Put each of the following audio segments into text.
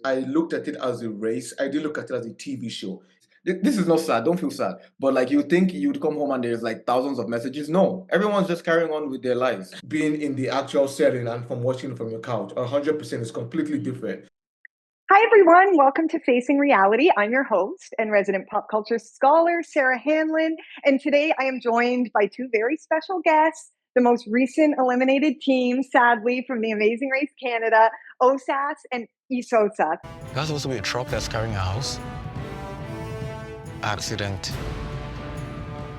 I looked at it as a race. I did look at it as a TV show. This is not sad. Don't feel sad. But like you think you'd come home and there's like thousands of messages. No, everyone's just carrying on with their lives. Being in the actual setting and from watching from your couch, 100% is completely different. Hi, everyone. Welcome to Facing Reality. I'm your host and resident pop culture scholar, Sarah Hanlon. And today I am joined by two very special guests, the most recent eliminated team, sadly, from the Amazing Race Canada, Osas and Esosa. That's also a truck that's carrying a house. Accident.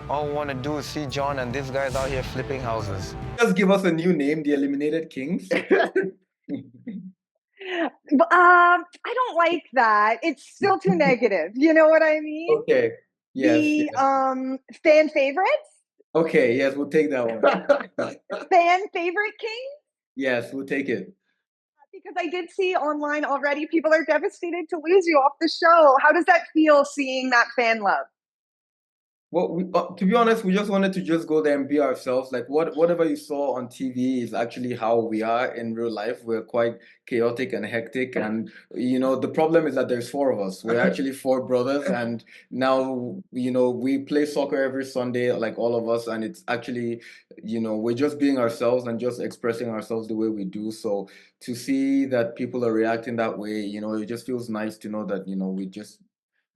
All I want to do is see John and these guys out here flipping houses. Just give us a new name, the Eliminated Kings. I don't like that. It's still too negative. You know what I mean? Okay. Yes. The fan favorites? Okay, yes, we'll take that one. Fan favorite king? Yes, we'll take it. Because I did see online already, people are devastated to lose you off the show. How does that feel seeing that fan love? Well, to be honest, we just wanted to just go there and be ourselves. Like whatever you saw on TV is actually how we are in real life. We're quite chaotic and hectic, and the problem is that there's four of us. We're actually four brothers, and now we play soccer every Sunday, like all of us, and it's actually we're just being ourselves and just expressing ourselves the way we do. So to see that people are reacting that way, it just feels nice to know that we just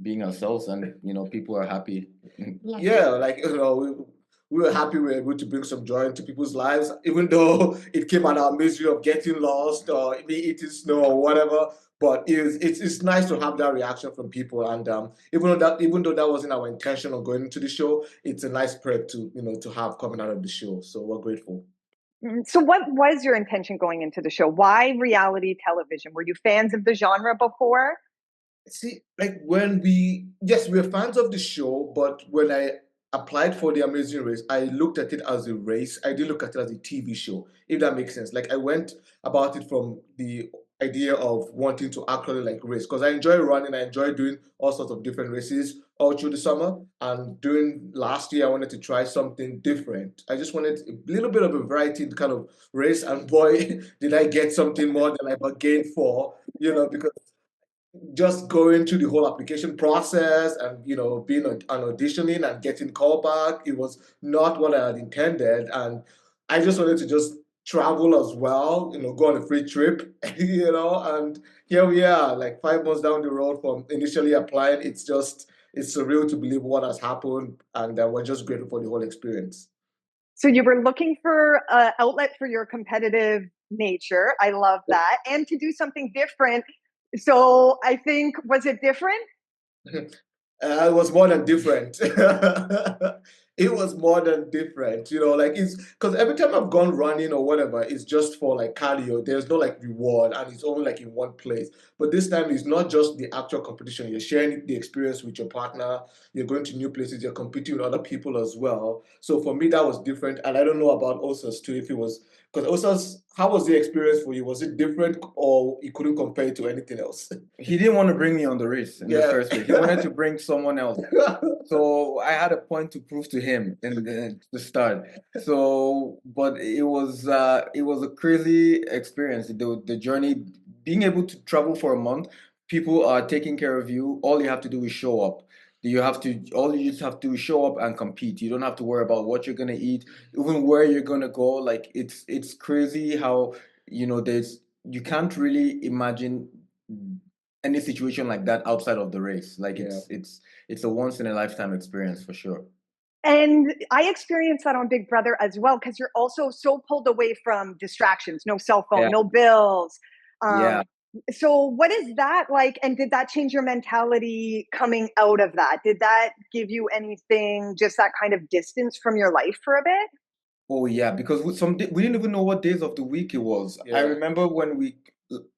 being ourselves and people are happy. Yeah, like we were happy we were able to bring some joy into people's lives, even though it came at our misery of getting lost or me eating snow or whatever. But it's nice to have that reaction from people, and even though that wasn't our intention of going into the show, it's a nice perk to have coming out of the show. So we're grateful. So, what was your intention going into the show? Why reality television? Were you fans of the genre before? See, like yes, we're fans of the show, but when I applied for the Amazing Race, I looked at it as a race. I did look at it as a TV show, if that makes sense. Like I went about it from the idea of wanting to actually like race because I enjoy running, I enjoy doing all sorts of different races all through the summer. And during last year, I wanted to try something different. I just wanted a little bit of a variety kind of race, and boy, did I get something more than I bargained for, because just going through the whole application process and being an auditioning and getting called back, it was not what I had intended, and I just wanted to just travel as well, go on a free trip, and here we are, like 5 months down the road from initially applying. It's surreal to believe what has happened, and we're just grateful for the whole experience. So you were looking for an outlet for your competitive nature. I love that, and to do something different. So I think, was it different? It was more than different. It was more than different, like it's because every time I've gone running or whatever, it's just for like cardio. There's no like reward, and it's only like in one place. But this time it's not just the actual competition. You're sharing the experience with your partner, you're going to new places, you're competing with other people as well. So for me, that was different. And I don't know about Osas too, if it was because Osas, how was the experience for you? Was it different or you couldn't compare it to anything else? He didn't want to bring me on the race in the first place. He wanted to bring someone else. So I had a point to prove to him in the start. So, but it was a crazy experience. The journey, being able to travel for a month, people are taking care of you. All you have to do is show up. All you just have to show up and compete. You don't have to worry about what you're gonna eat, even where you're gonna go. Like it's crazy how you can't really imagine any situation like that outside of the race. Like it's a once in a lifetime experience for sure. And I experienced that on Big Brother as well, because you're also so pulled away from distractions, no cell phone, no bills. Yeah. So what is that like? And did that change your mentality coming out of that? Did that give you anything, just that kind of distance from your life for a bit? Oh yeah, because we didn't even know what days of the week it was. I remember when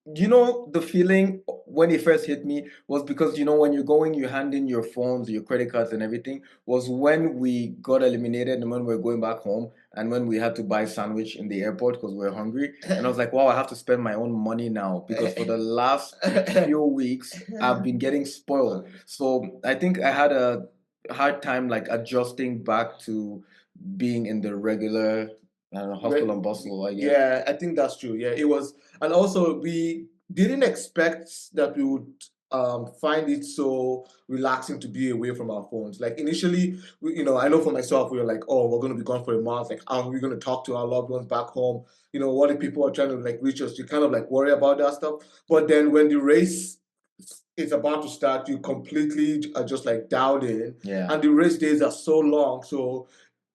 the feeling when it first hit me was because when you're going, you hand in your phones, your credit cards, and everything. Was when we got eliminated and when we were going back home and when we had to buy sandwich in the airport because we were hungry. And I was like, wow, I have to spend my own money now because for the last few weeks I've been getting spoiled. So I think I had a hard time like adjusting back to being in the regular, I don't know, hustle and bustle, I guess. Yeah, I think that's true. Yeah, it was, and also didn't expect that we would find it so relaxing to be away from our phones. Like initially, I know for myself, we were like, oh, we're going to be gone for a month. Like, how are we going to talk to our loved ones back home? What if people are trying to like reach us? You kind of like worry about that stuff. But then when the race is about to start, you completely are just like dialed in. Yeah. And the race days are so long. So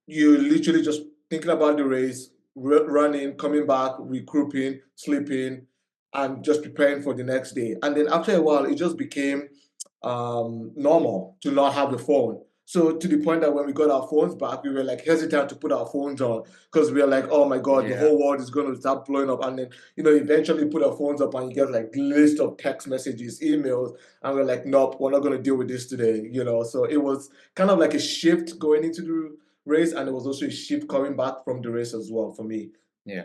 you're literally just thinking about the race, running, coming back, regrouping, sleeping, and just preparing for the next day. And then after a while, it just became normal to not have the phone. So to the point that when we got our phones back, we were like hesitant to put our phones on because we were like, oh my God, the whole world is going to start blowing up. And then, eventually put our phones up and you get like list of text messages, emails, and we're like, nope, we're not going to deal with this today. So it was kind of like a shift going into the race, and it was also a shift coming back from the race as well for me. Yeah.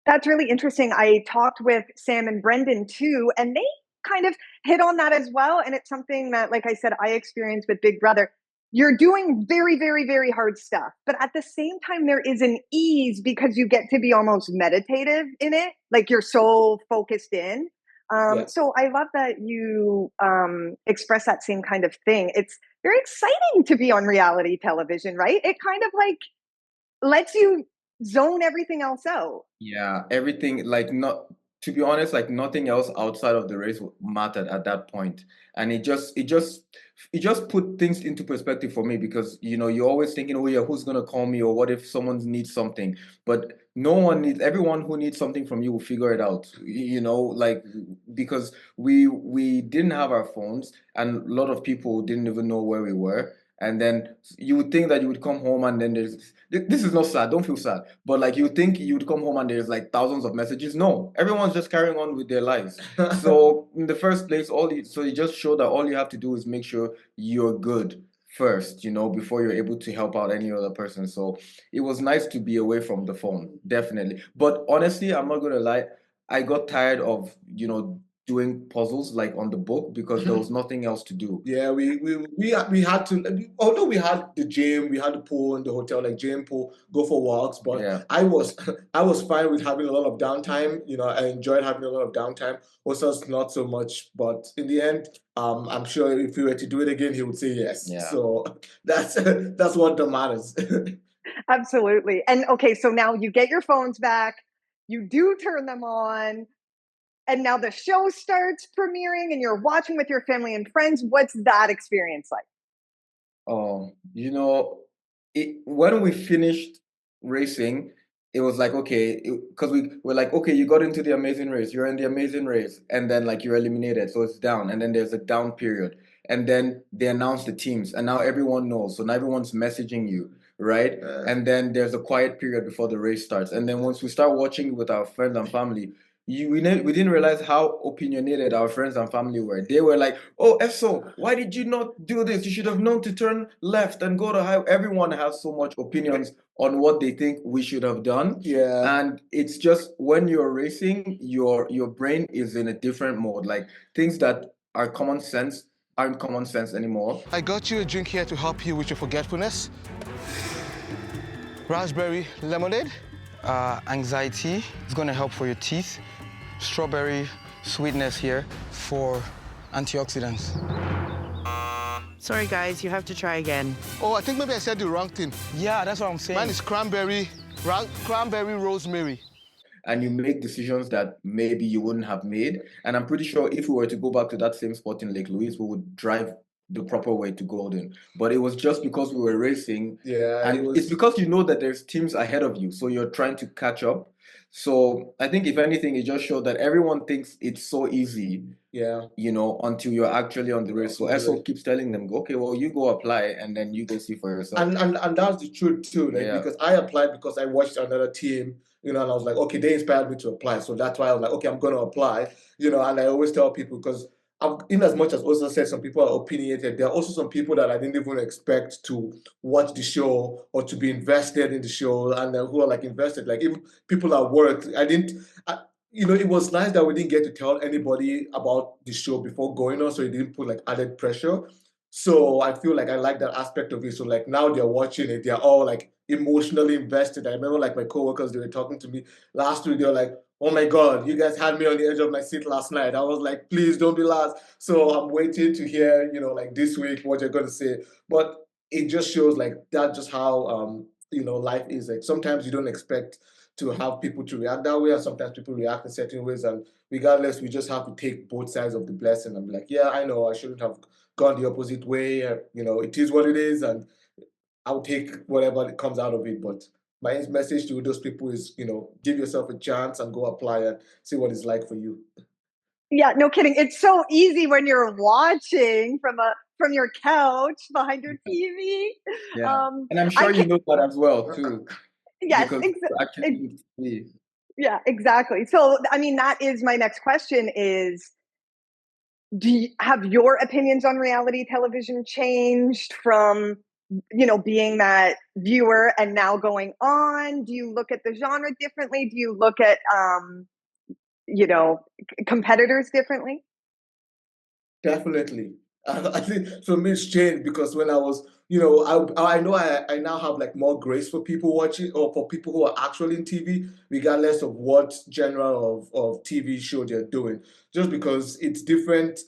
That's really interesting. I talked with Sam and Brendan too, and they kind of hit on that as well. And it's something that, like I said, I experienced with Big Brother. You're doing very, very, very hard stuff. But at the same time, there is an ease because you get to be almost meditative in it. Like you're so focused in. So I love that you express that same kind of thing. It's very exciting to be on reality television, right? It kind of like lets you zone everything else out. Yeah, everything, like, not to be honest, like nothing else outside of the race mattered at that point. And it just put things into perspective for me because you're always thinking, oh yeah, who's gonna call me, or what if someone needs something? But everyone who needs something from you will figure it out. Like, because we didn't have our phones and a lot of people didn't even know where we were. And then you would think that you would come home and then this is not sad, don't feel sad, but like you think you would come home and there's like thousands of messages. No, everyone's just carrying on with their lives. So in the first place, so you just show that all you have to do is make sure you're good first, before you're able to help out any other person. So it was nice to be away from the phone, definitely. But honestly, I'm not gonna lie, I got tired of doing puzzles like on the book because there was nothing else to do. Yeah, we had to, although we had the gym, we had the pool in the hotel, like gym, pool, go for walks. But Yeah. I was fine with having a lot of downtime. I enjoyed having a lot of downtime. Osas not so much, but in the end, I'm sure if we were to do it again, he would say yes. Yeah. So that's what matters. Absolutely. And okay, so now you get your phones back, you do turn them on, and now the show starts premiering and you're watching with your family and friends. What's that experience like? When we finished racing, it was like, okay, because we were like, okay, you got into the amazing race, you're in the amazing race, and then like you're eliminated, so it's down, and then there's a down period, and then they announce the teams, and now everyone knows, so now everyone's messaging you, right? And then there's a quiet period before the race starts, and then once we start watching with our friends and family, we didn't realize how opinionated our friends and family were. They were like, oh, Efso, why did you not do this? You should have known to turn left and go to high. Everyone has so much opinions on what they think we should have done. Yeah. And it's just when you're racing, your brain is in a different mode. Like things that are common sense aren't common sense anymore. I got you a drink here to help you with your forgetfulness. Raspberry lemonade. Anxiety, it's gonna help for your teeth. Strawberry sweetness here for antioxidants. Sorry guys, you have to try again. Oh, I think maybe I said the wrong thing. Yeah, that's what I'm saying. Mine is cranberry rosemary. And you make decisions that maybe you wouldn't have made. And I'm pretty sure if we were to go back to that same spot in Lake Louise, we would drive the proper way to Golden. But it was just because we were racing. Yeah. And it's because you know that there's teams ahead of you, so you're trying to catch up. So I think if anything, it just showed that everyone thinks it's so easy. Yeah. Until you're actually on the race. So Eso keeps telling them, okay, well, you go apply and then you go see for yourself. And that's the truth too, like, because I applied because I watched another team, and I was like, okay, they inspired me to apply. So that's why I was like, okay, I'm going to apply, and I always tell people, because in as much as Osa said some people are opinionated, there are also some people that I didn't even expect to watch the show or to be invested in the show, and who are like invested, like even people at work. It was nice that we didn't get to tell anybody about the show before going on, so it didn't put like added pressure. So I feel like I like that aspect of it. So like now they're watching it, they're all like emotionally invested. I remember like my coworkers, they were talking to me last week. They were like, oh my God, you guys had me on the edge of my seat last night. I was like, please don't be last. So I'm waiting to hear, like this week what you're going to say. But it just shows like that just how, life is. Like sometimes you don't expect to have people to react that way, and sometimes people react in certain ways. And regardless, we just have to take both sides of the blessing and be like, yeah, I know I shouldn't have gone the opposite way. It is what it is. And I'll take whatever comes out of it. But my message to those people is, give yourself a chance and go apply and see what it's like for you. Yeah, no kidding. It's so easy when you're watching from your couch behind your TV. Yeah, and I'm sure you know that as well too. Yes, Because actually, yeah, exactly. So, I mean, that is my next question: is have your opinions on reality television changed from being that viewer and now going on? Do you look at the genre differently? Do you look at competitors differently? Definitely. I think for me it's changed because when I was, I know I now have like more grace for people watching or for people who are actually in TV, regardless of what genre of TV show they're doing, just because it's different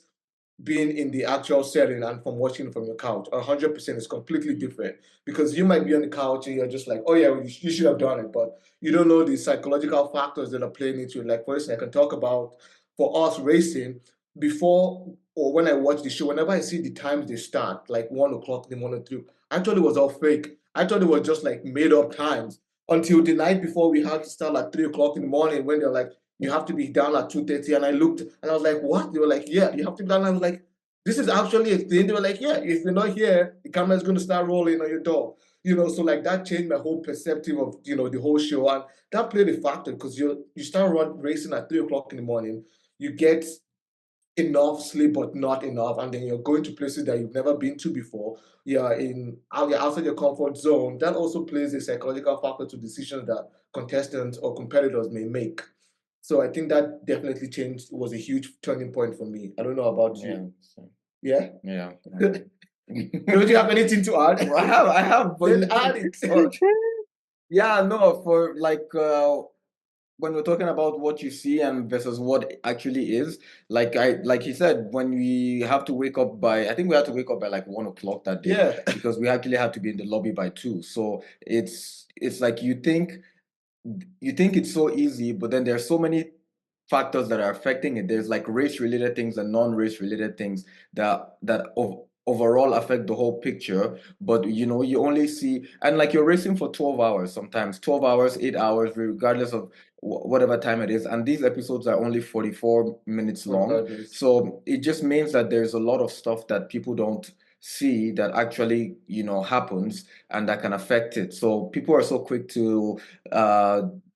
being in the actual setting and from watching from your couch. 100% is completely different because you might be on the couch and you're just like, oh yeah, you should have done it, but you don't know the psychological factors that are playing into it. Like for instance, I can talk about for us racing before or when I watch the show, whenever I see the times they start, like 1 o'clock in the morning through, I thought it was all fake. I thought it was just like made up times until the night before we had to start at 3 o'clock in the morning when they're like, you have to be down at 2:30. And I looked and I was like, what? They were like, yeah, you have to be down. And I was like, this is actually a thing. They were like, yeah, if you're not here, the camera is going to start rolling on your door. So like that changed my whole perspective of, the whole show. And that played a factor because you start racing at 3 o'clock in the morning. You get enough sleep, but not enough. And then you're going to places that you've never been to before. You're outside your comfort zone. That also plays a psychological factor to decisions that contestants or competitors may make. So I think that definitely changed, was a huge turning point for me. I don't know about you. Yeah? Yeah. Don't you have anything to add? Well, I have, but Then add it. Yeah, no, for like when we're talking about what you see and versus what actually is, like he said, when we have to wake up I think we had to wake up by like 1 o'clock that day. Yeah. Because we actually had to be in the lobby by 2. So it's like you think it's so easy, but then there's so many factors that are affecting it. There's like race related things and non-race related things that overall affect the whole picture. But you only see, and like you're racing for 12 hours, sometimes 12 hours, 8 hours, regardless of whatever time it is. And these episodes are only 44 minutes long. So it just means that there's a lot of stuff that people don't see that actually happens and that can affect it. So people are so quick to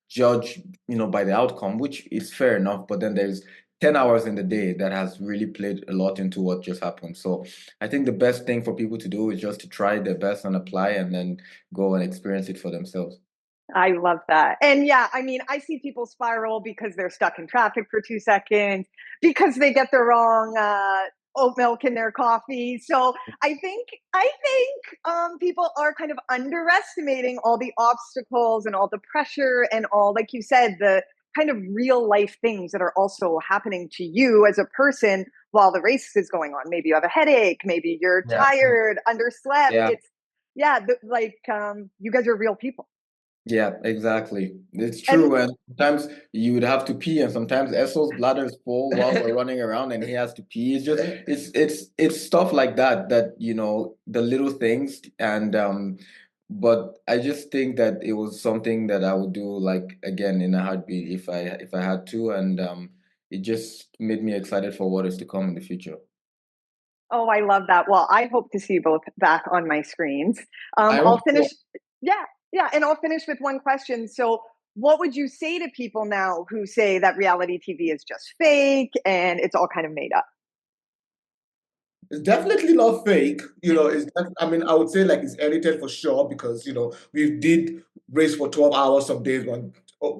judge by the outcome, which is fair enough, but then there's 10 hours in the day that has really played a lot into what just happened. So I think the best thing for people to do is just to try their best and apply and then go and experience it for themselves. I love that. And yeah, I mean, I see people spiral because they're stuck in traffic for 2 seconds, because they get the wrong oat milk in their coffee. So I think people are kind of underestimating all the obstacles and all the pressure and all, like you said, the kind of real life things that are also happening to you as a person while the race is going on. Maybe you have a headache, maybe you're tired, underslept. It's you guys are real people. Yeah, exactly. It's true. And sometimes you would have to pee, and sometimes Esso's bladder is full while we're running around and he has to pee. It's just it's stuff like that the little things. And but I just think that it was something that I would do like again in a heartbeat if I had to. And it just made me excited for what is to come in the future. Oh, I love that. Well, I hope to see you both back on my screens. I'll finish. Yeah, and I'll finish with one question. So, what would you say to people now who say that reality TV is just fake and it's all kind of made up? It's definitely not fake. I mean, I would say like it's edited for sure because, we did race for 12 hours some days when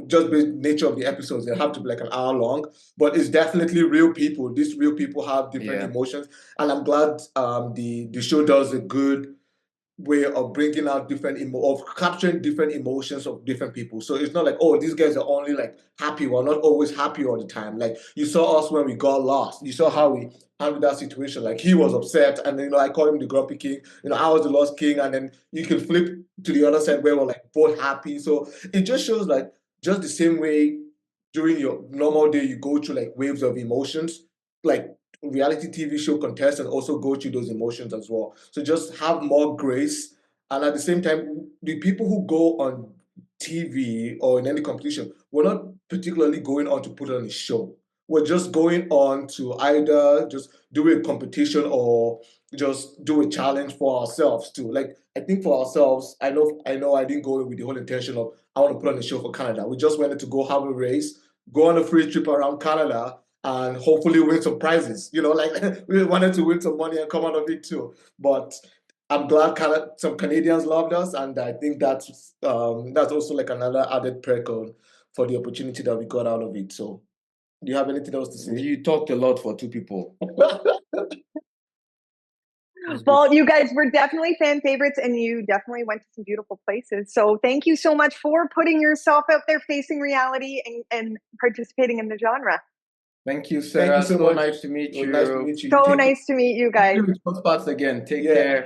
just the nature of the episodes, they have to be like an hour long, but it's definitely real people. These real people have different emotions. And I'm glad the show does a good way of bringing out of capturing different emotions of different people. So it's not like, oh, these guys are only like happy. We're not always happy all the time. Like you saw us when we got lost. You saw how we handled that situation. Like he was upset, and then I called him the grumpy king. I was the lost king, and then you can flip to the other side where we're like both happy. So it just shows like just the same way during your normal day you go through like waves of emotions, like reality TV show contestants also go through those emotions as well. So just have more grace. And at the same time, the people who go on TV or in any competition, we're not particularly going on to put on a show. We're just going on to either just do a competition or just do a challenge for ourselves too. Like I think for ourselves, I know I didn't go in with the whole intention of I want to put on a show for Canada. We just wanted to go have a race, go on a free trip around Canada, and hopefully win some prizes. Like we wanted to win some money and come out of it too. But I'm glad some Canadians loved us, and I think that's also like another added perk for the opportunity that we got out of it. So, do you have anything else to say? You talked a lot for two people. Well, you guys were definitely fan favorites, and you definitely went to some beautiful places. So thank you so much for putting yourself out there, facing reality, and participating in the genre. Thank you, Sarah. Thank you so much. Nice to meet you. Nice to meet you. So nice to meet you guys. Spots again. Take care.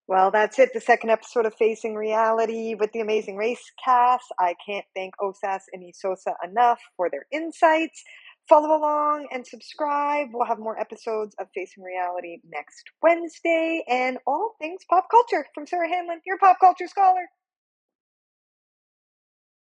Well, that's it. The second episode of Facing Reality with the Amazing Race cast. I can't thank Osas and Esosa enough for their insights. Follow along and subscribe. We'll have more episodes of Facing Reality next Wednesday, and all things pop culture from Sarah Hanlon, your pop culture scholar.